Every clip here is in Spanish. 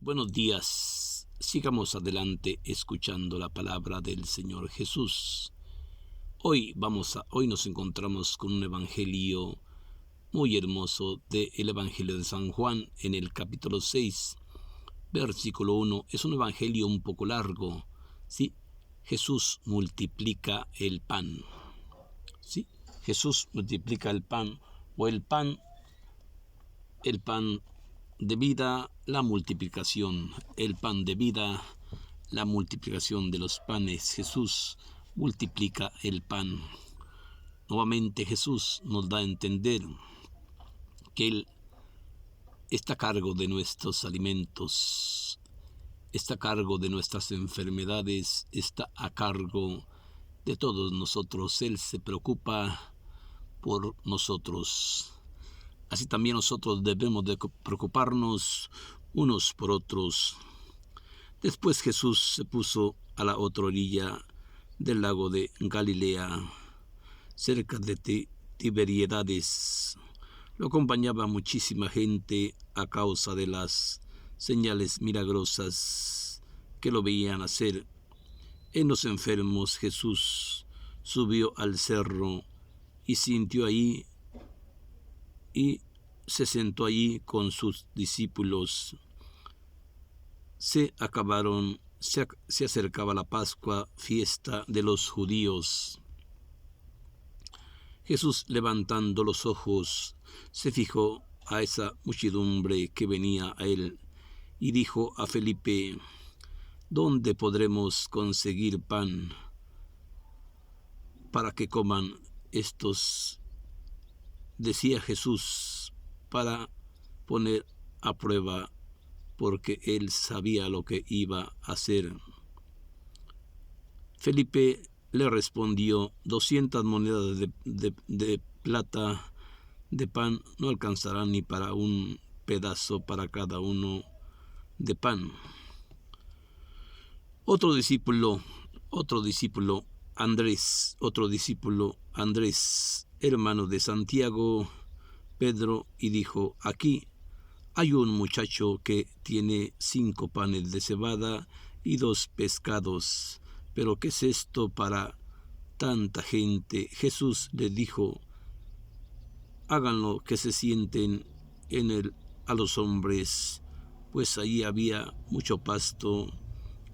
Buenos días. Sigamos adelante escuchando la palabra del Señor Jesús. Hoy nos encontramos con un evangelio muy hermoso del Evangelio de San Juan en el capítulo 6, versículo 1. Es un evangelio un poco largo. ¿Sí? Jesús multiplica el pan. ¿Sí? Jesús multiplica el pan o el pan de vida, la multiplicación, el pan de vida, la multiplicación de los panes. Jesús multiplica el pan. Nuevamente Jesús nos da a entender que Él está a cargo de nuestros alimentos, está a cargo de nuestras enfermedades, está a cargo de todos nosotros. Él se preocupa por nosotros. Así también nosotros debemos de preocuparnos unos por otros. Después Jesús se puso a la otra orilla del lago de Galilea, cerca de Tiberíades. Lo acompañaba muchísima gente a causa de las señales milagrosas que lo veían hacer. En los enfermos Jesús subió al cerro y sintió allí y se sentó allí con sus discípulos. Se acercaba la Pascua, fiesta de los judíos. Jesús, levantando los ojos, se fijó a esa muchedumbre que venía a él y dijo a Felipe: ¿dónde podremos conseguir pan para que coman estos? Decía Jesús para poner a prueba, porque él sabía lo que iba a hacer. Felipe le respondió: 200 monedas de plata de pan no alcanzarán ni para un pedazo para cada uno de pan. Otro discípulo, Andrés, hermano de Santiago, Pedro, y dijo: aquí hay un muchacho que tiene 5 panes de cebada y 2 pescados, pero ¿qué es esto para tanta gente? Jesús les dijo: háganlo que se sienten a los hombres, pues allí había mucho pasto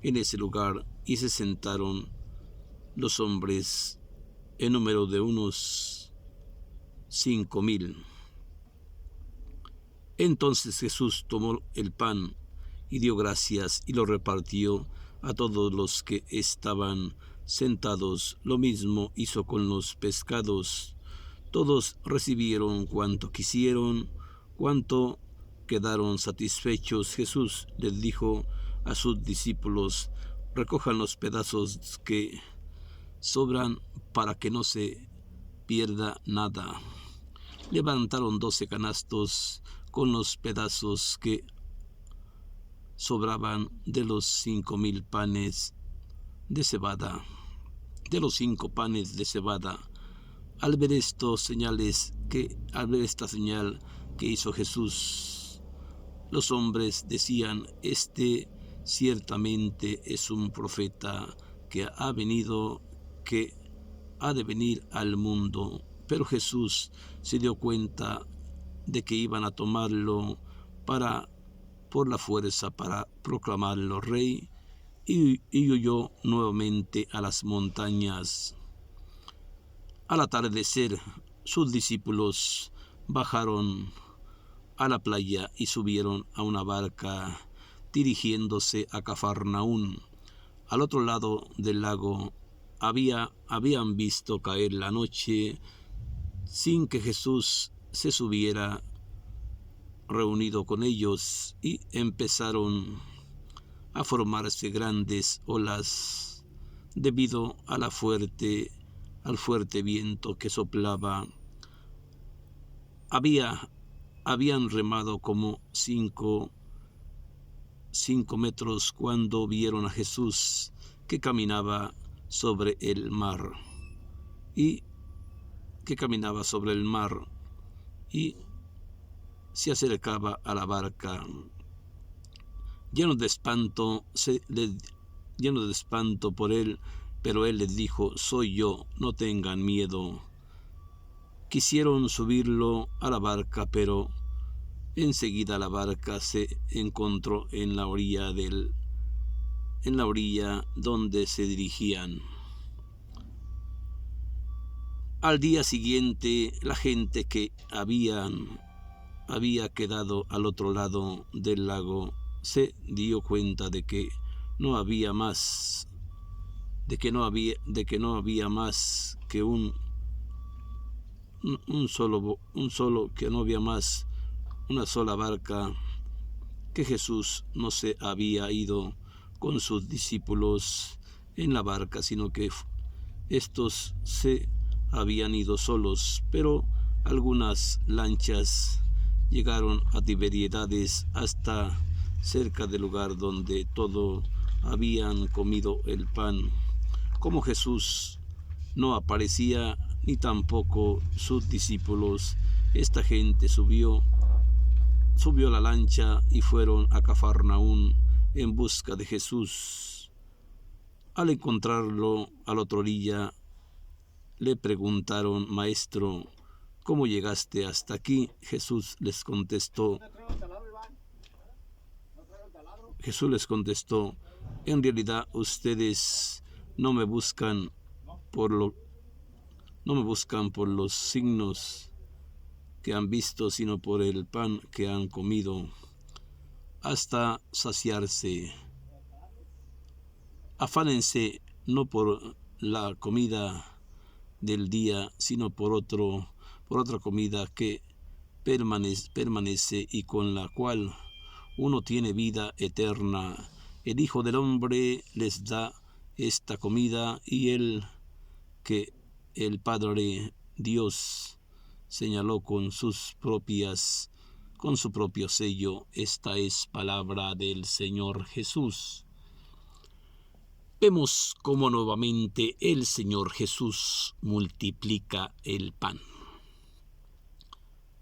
en ese lugar, y se sentaron los hombres en número de unos 5,000. Entonces Jesús tomó el pan y dio gracias y lo repartió a todos los que estaban sentados. Lo mismo hizo con los pescados. Todos recibieron cuanto quisieron, cuanto quedaron satisfechos. Jesús les dijo a sus discípulos: recojan los pedazos que sobran para que no se pierda nada. Levantaron 12 canastos con los pedazos que sobraban de los 5,000 panes de cebada, de los 5 panes de cebada. Al ver esta señal que hizo Jesús, los hombres decían: este ciertamente es un profeta que ha de venir al mundo. Pero Jesús se dio cuenta de que iban a tomarlo por la fuerza para proclamarlo rey, y huyó nuevamente a las montañas. Al atardecer, sus discípulos bajaron a la playa y subieron a una barca dirigiéndose a Cafarnaún. Al otro lado del lago habían visto caer la noche sin que Jesús se hubiera reunido con ellos, y empezaron a formarse grandes olas debido al fuerte viento que soplaba. Habían remado como 5 metros cuando vieron a Jesús que caminaba sobre el mar y se acercaba a la barca. llenos de espanto, llenos de espanto por él, pero él les dijo: soy yo, no tengan miedo. Quisieron subirlo a la barca, pero enseguida la barca se encontró en la orilla donde se dirigían. Al día siguiente, la gente que había quedado al otro lado del lago se dio cuenta de que no había más que una sola barca, que Jesús no se había ido con sus discípulos en la barca, sino que estos se habían ido solos. Pero algunas lanchas llegaron a Tiberíades, hasta cerca del lugar donde todos habían comido el pan. Como Jesús no aparecía, ni tampoco sus discípulos, esta gente subió a la lancha y fueron a Cafarnaún en busca de Jesús. Al encontrarlo a la otra orilla, le preguntaron: Maestro, ¿cómo llegaste hasta aquí? Jesús les contestó, en realidad ustedes no me buscan por los signos que han visto, sino por el pan que han comido hasta saciarse. Afánense no por la comida del día, sino por otra comida que permanece y con la cual uno tiene vida eterna. El Hijo del Hombre les da esta comida, y el que el Padre Dios señaló con su propio sello. Esta es palabra del Señor Jesús. Vemos cómo nuevamente el Señor Jesús multiplica el pan.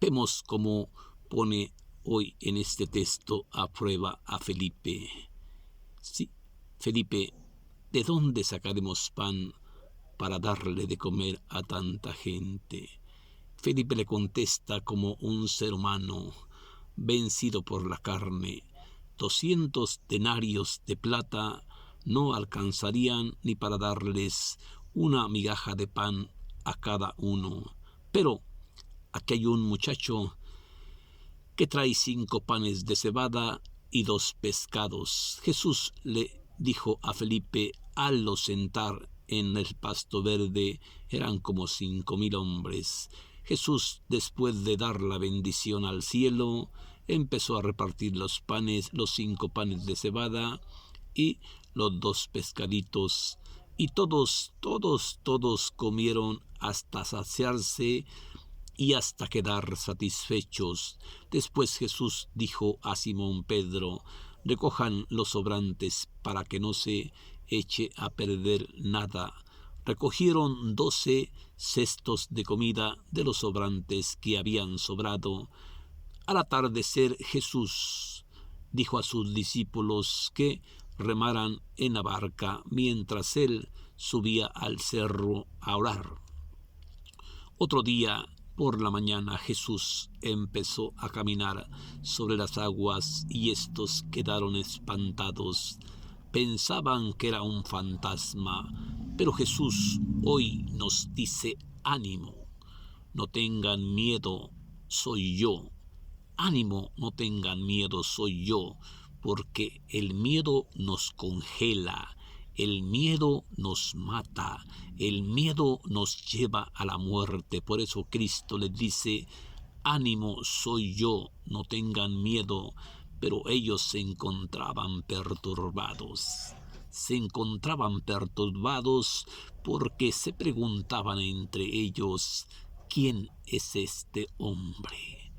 Vemos cómo pone hoy en este texto a prueba a Felipe. Sí, Felipe, ¿de dónde sacaremos pan para darle de comer a tanta gente? Felipe le contesta como un ser humano vencido por la carne: 200 denarios de plata no alcanzarían ni para darles una migaja de pan a cada uno. Pero aquí hay un muchacho que trae 5 panes de cebada y 2 pescados. Jesús le dijo a Felipe: hazlo sentar en el pasto verde. Eran como 5,000 hombres. Jesús, después de dar la bendición al cielo, empezó a repartir los panes, los 5 panes de cebada y los 2 pescaditos, y todos comieron hasta saciarse y hasta quedar satisfechos. Después Jesús dijo a Simón Pedro: recojan los sobrantes para que no se eche a perder nada. Recogieron 12 cestos de comida de los sobrantes que habían sobrado. Al atardecer, Jesús dijo a sus discípulos que remaran en la barca mientras él subía al cerro a orar. Otro día, por la mañana, Jesús empezó a caminar sobre las aguas, y estos quedaron espantados. Pensaban que era un fantasma, pero Jesús hoy nos dice: ánimo, no tengan miedo, soy yo. Ánimo, no tengan miedo, soy yo, porque el miedo nos congela, el miedo nos mata, el miedo nos lleva a la muerte. Por eso Cristo les dice: ánimo, soy yo, no tengan miedo. Pero ellos se encontraban perturbados. Porque se preguntaban entre ellos: ¿quién es este hombre?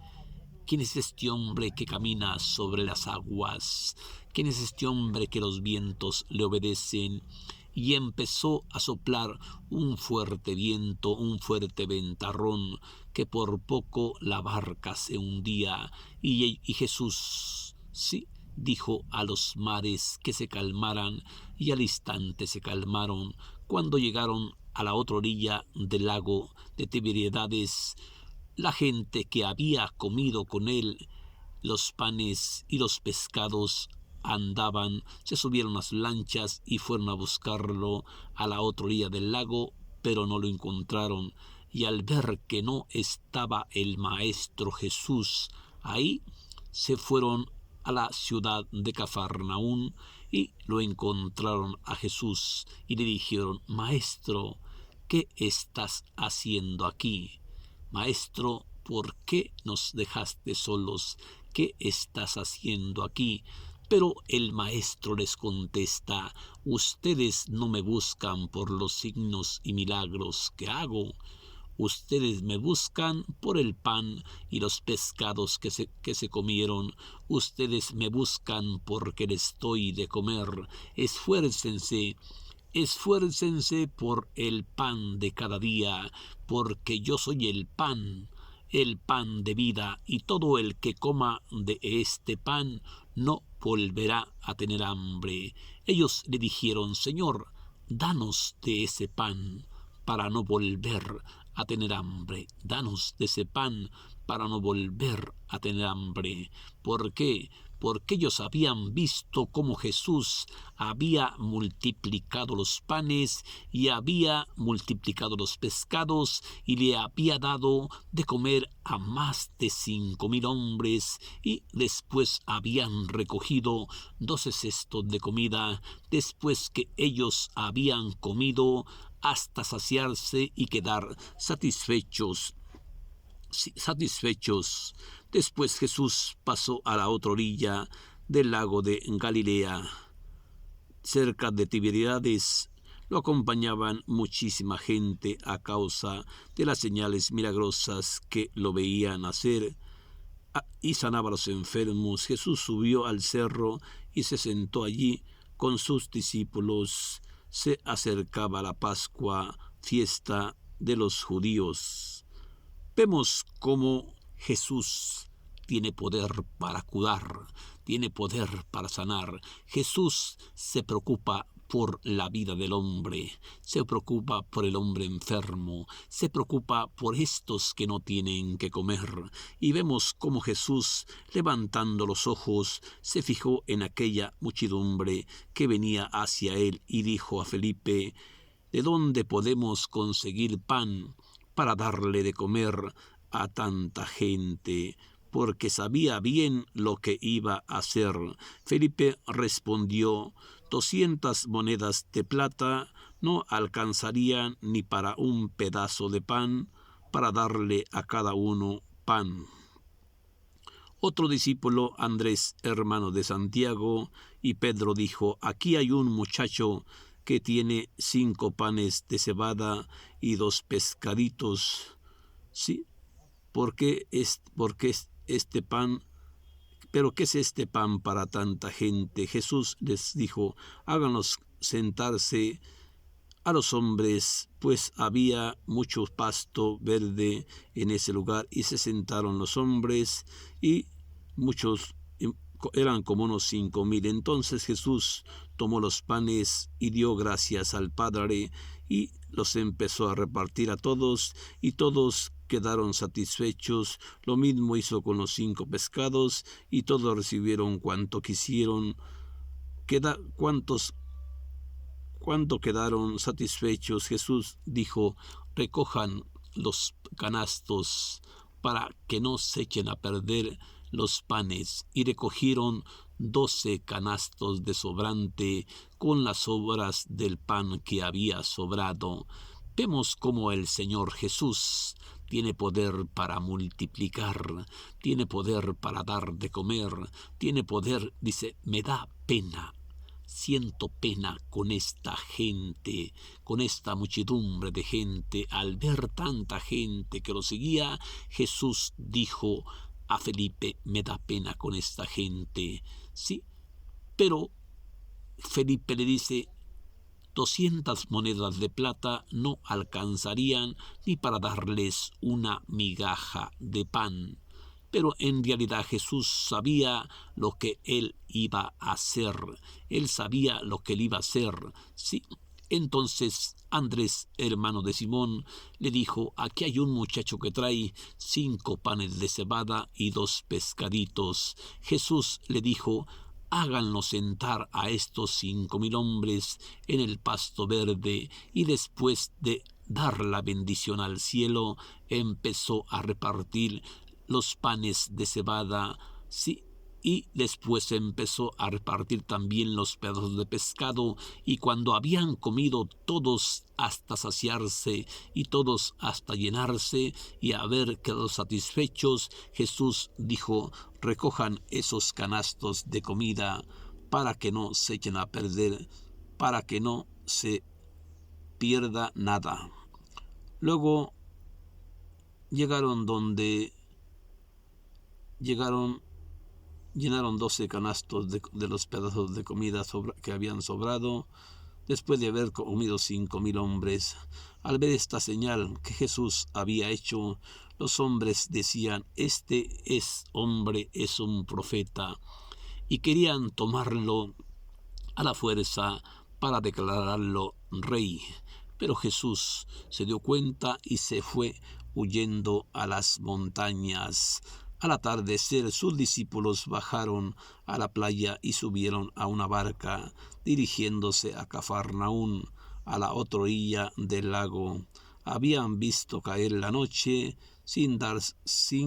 ¿Quién es este hombre que camina sobre las aguas? ¿Quién es este hombre que los vientos le obedecen? Y empezó a soplar un fuerte viento, un fuerte ventarrón, que por poco la barca se hundía. Y Jesús, sí, dijo a los mares que se calmaran, y al instante se calmaron. Cuando llegaron a la otra orilla del lago de Tiberíades, la gente que había comido con él los panes y los pescados andaban, se subieron a sus lanchas y fueron a buscarlo a la otra orilla del lago, pero no lo encontraron. Y al ver que no estaba el Maestro Jesús ahí, se fueron a la ciudad de Cafarnaún y lo encontraron a Jesús y le dijeron: Maestro, ¿qué estás haciendo aquí? Maestro, ¿por qué nos dejaste solos? ¿Qué estás haciendo aquí? Pero el Maestro les contesta: ustedes no me buscan por los signos y milagros que hago. Ustedes me buscan por el pan y los pescados que se comieron. Ustedes me buscan porque les doy de comer. Esfuércense por el pan de cada día, porque yo soy el pan de vida, y todo el que coma de este pan no volverá a tener hambre. Ellos le dijeron: Señor, danos de ese pan para no volver a tener hambre. Danos de ese pan para no volver a tener hambre. ¿Por qué? Porque ellos habían visto cómo Jesús había multiplicado los panes y había multiplicado los pescados y le había dado de comer a más de 5,000 hombres, y después habían recogido 12 cestos de comida después que ellos habían comido hasta saciarse y quedar satisfechos. Después Jesús pasó a la otra orilla del lago de Galilea. Cerca de Tiberíades lo acompañaban muchísima gente a causa de las señales milagrosas que lo veían hacer y sanaba a los enfermos. Jesús subió al cerro y se sentó allí con sus discípulos. Se acercaba la Pascua, fiesta de los judíos. Vemos cómo Jesús tiene poder para curar, tiene poder para sanar. Jesús se preocupa por la vida del hombre, se preocupa por el hombre enfermo, se preocupa por estos que no tienen que comer. Y vemos cómo Jesús, levantando los ojos, se fijó en aquella muchedumbre que venía hacia él y dijo a Felipe: ¿de dónde podemos conseguir pan para darle de comer a tanta gente? Porque sabía bien lo que iba a hacer. Felipe respondió: 200 monedas de plata no alcanzarían ni para un pedazo de pan, para darle a cada uno pan. Otro discípulo, Andrés, hermano de Santiago y Pedro, dijo: aquí hay un muchacho que tiene 5 panes de cebada y 2 pescaditos. ¿Sí? ¿Por qué este pan? ¿Pero qué es este pan para tanta gente? Jesús les dijo: háganlos sentarse a los hombres, pues había mucho pasto verde en ese lugar. Y se sentaron los hombres, y muchos eran como unos 5,000. Entonces Jesús tomó los panes y dio gracias al Padre y los empezó a repartir a todos, y todos quedaron satisfechos. Lo mismo hizo con los 5 pescados, y todos recibieron cuanto quisieron. ¿Cuánto quedaron satisfechos? Jesús dijo: recojan los canastos para que no se echen a perder los panes. Y recogieron 12 canastos de sobrante con las sobras del pan que había sobrado. Vemos cómo el Señor Jesús tiene poder para multiplicar, tiene poder para dar de comer, tiene poder. Dice: me da pena, siento pena con esta gente, con esta muchedumbre de gente. Al ver tanta gente que lo seguía, Jesús dijo a Felipe: me da pena con esta gente. Sí, pero Felipe le dice: 200 monedas de plata no alcanzarían ni para darles una migaja de pan. pero en realidad Jesús sabía lo que él iba a hacer. Él sabía lo que él iba a hacer. Sí. Entonces Andrés, hermano de Simón, le dijo: aquí hay un muchacho que trae 5 panes de cebada y 2 pescaditos. Jesús le dijo: háganlo sentar a estos 5,000 hombres en el pasto verde. Y después de dar la bendición al cielo, empezó a repartir los panes de cebada, sí, y después empezó a repartir también los pedazos de pescado. Y cuando habían comido todos hasta saciarse y todos hasta llenarse y haber quedado satisfechos, Jesús dijo: recojan esos canastos de comida para que no se echen a perder, para que no se pierda nada. Luego llenaron 12 canastos de los pedazos de comida que habían sobrado, después de haber comido 5,000 hombres. Al ver esta señal que Jesús había hecho, los hombres decían: este hombre es un profeta, y querían tomarlo a la fuerza para declararlo rey. Pero Jesús se dio cuenta y se fue huyendo a las montañas. Al atardecer, sus discípulos bajaron a la playa y subieron a una barca, dirigiéndose a Cafarnaún, a la otra orilla del lago. Habían visto caer la noche sin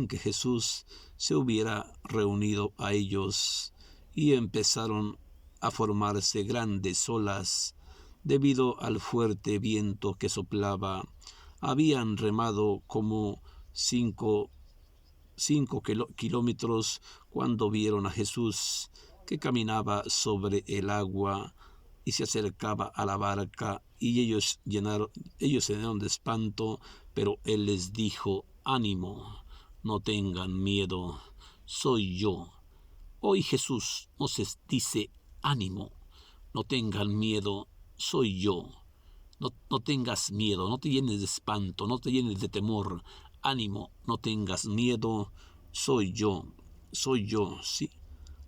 que Jesús se hubiera reunido a ellos, y empezaron a formarse grandes olas debido al fuerte viento que soplaba. Habían remado como 5 kilómetros cuando vieron a Jesús, que caminaba sobre el agua y se acercaba a la barca, y ellos se llenaron de espanto, pero él les dijo: ánimo, no tengan miedo, soy yo. Hoy Jesús nos dice: ánimo, no tengan miedo, soy yo. No tengas miedo, no te llenes de espanto, no te llenes de temor. Ánimo, no tengas miedo, soy yo, sí.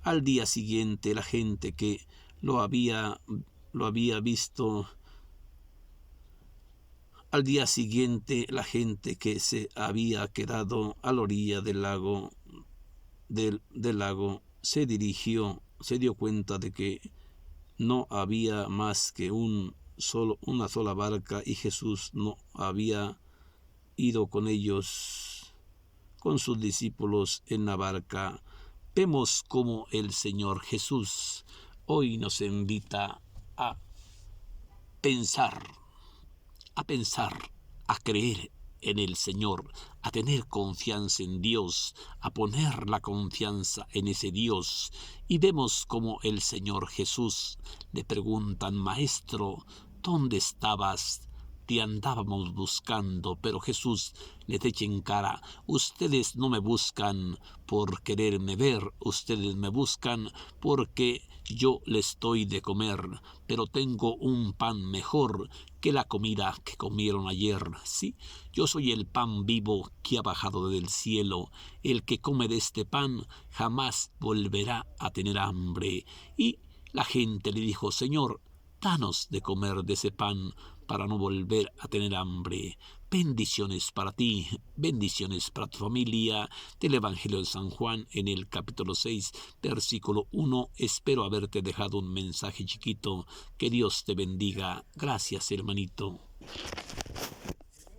Al día siguiente, la gente que lo había visto, se había quedado a la orilla del lago, se dio cuenta de que no había más que una sola barca, y Jesús no había ido con ellos, con sus discípulos en la barca. Vemos cómo el Señor Jesús hoy nos invita a pensar, a creer en el Señor, a tener confianza en Dios, a poner la confianza en ese Dios. Y vemos como el Señor Jesús le preguntan: maestro, ¿dónde estabas? Te andábamos buscando. Pero Jesús les echa en cara: ustedes no me buscan por quererme ver, ustedes me buscan porque yo les doy de comer, pero tengo un pan mejor que la comida que comieron ayer. Sí, yo soy el pan vivo que ha bajado del cielo. El que come de este pan jamás volverá a tener hambre. Y la gente le dijo: Señor, danos de comer de ese pan para no volver a tener hambre. Bendiciones para ti, bendiciones para tu familia. Del Evangelio de San Juan, en el capítulo 6, versículo 1. Espero haberte dejado un mensaje chiquito. Que Dios te bendiga. Gracias, hermanito.